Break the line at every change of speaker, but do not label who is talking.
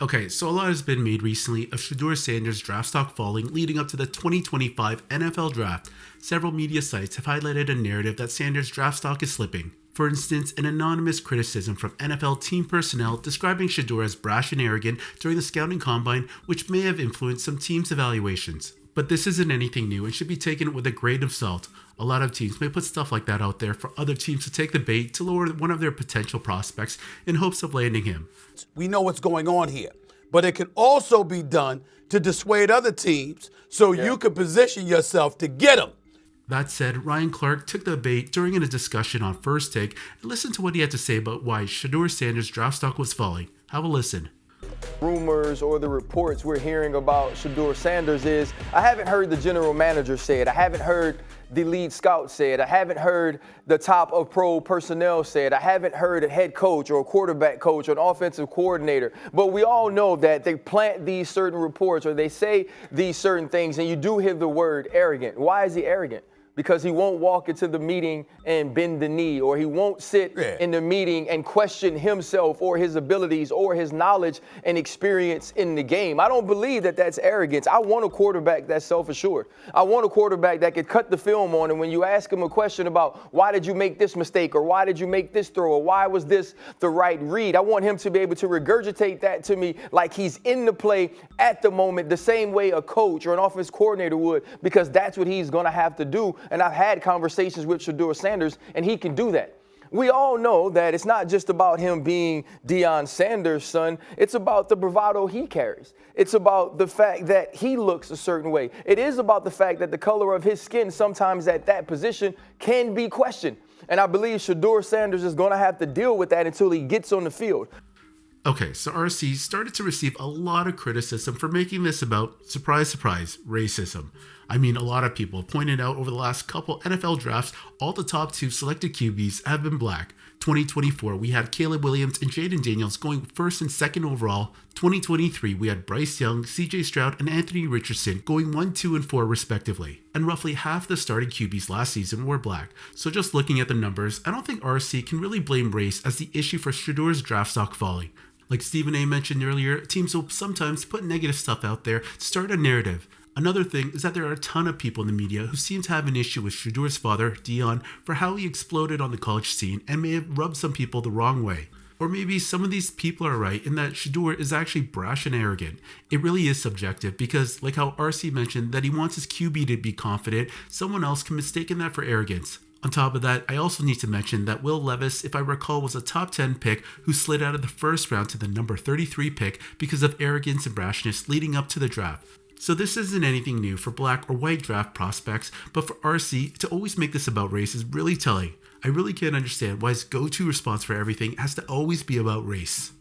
Okay, so a lot has been made recently of Shedeur Sanders' draft stock falling leading up to the 2025 NFL Draft. Several media sites have highlighted a narrative that Sanders' draft stock is slipping. For instance, an anonymous criticism from NFL team personnel describing Shedeur as brash and arrogant during the scouting combine, which may have influenced some teams' evaluations. But this isn't anything new and should be taken with a grain of salt. A lot of teams may put stuff like that out there for other teams to take the bait to lower one of their potential prospects in hopes of landing him.
We know what's going on here, but it can also be done to dissuade other teams so you can position yourself to get them.
That said, Ryan Clark took the bait during a discussion on First Take and listened to what he had to say about why Shedeur Sanders' draft stock was falling. Have a listen.
Rumors or the reports we're hearing about Shedeur Sanders is, I haven't heard the general manager say it. I haven't heard the lead scout say it. I haven't heard the top of pro personnel say it. I haven't heard a head coach or a quarterback coach or an offensive coordinator. But we all know that they plant these certain reports or they say these certain things, and you do hear the word arrogant. Why is he arrogant? Because he won't walk into the meeting and bend the knee, or he won't sit in the meeting and question himself or his abilities or his knowledge and experience in the game. I don't believe that that's arrogance. I want a quarterback that's self-assured. I want a quarterback that could cut the film on, and when you ask him a question about why did you make this mistake or why did you make this throw or why was this the right read, I want him to be able to regurgitate that to me like he's in the play at the moment, the same way a coach or an offense coordinator would, because that's what he's going to have to do. And I've had conversations with Shedeur Sanders, and he can do that. We all know that it's not just about him being Deion Sanders' son. It's about the bravado he carries. It's about the fact that he looks a certain way. It is about the fact that the color of his skin sometimes at that position can be questioned. And I believe Shedeur Sanders is going to have to deal with that until he gets on the field.
Okay, so RC started to receive a lot of criticism for making this about, surprise, surprise, racism. I mean, a lot of people have pointed out over the last couple NFL drafts, all the top 2 selected QBs have been black. 2024, we had Caleb Williams and Jaden Daniels going first and second overall. 2023, we had Bryce Young, CJ Stroud, and Anthony Richardson going 1, 2, and 4 respectively. And roughly half the starting QBs last season were black. So just looking at the numbers, I don't think RC can really blame race as the issue for Shedeur's draft stock falling. Like Stephen A. mentioned earlier, teams will sometimes put negative stuff out there to start a narrative. Another thing is that there are a ton of people in the media who seem to have an issue with Shedeur's father, Deion, for how he exploded on the college scene and may have rubbed some people the wrong way. Or maybe some of these people are right in that Shedeur is actually brash and arrogant. It really is subjective because, like how RC mentioned that he wants his QB to be confident, someone else can mistake that for arrogance. On top of that, I also need to mention that Will Levis, if I recall, was a top 10 pick who slid out of the first round to the number 33 pick because of arrogance and brashness leading up to the draft. So this isn't anything new for black or white draft prospects, but for RC to always make this about race is really telling. I really can't understand why his go-to response for everything has to always be about race.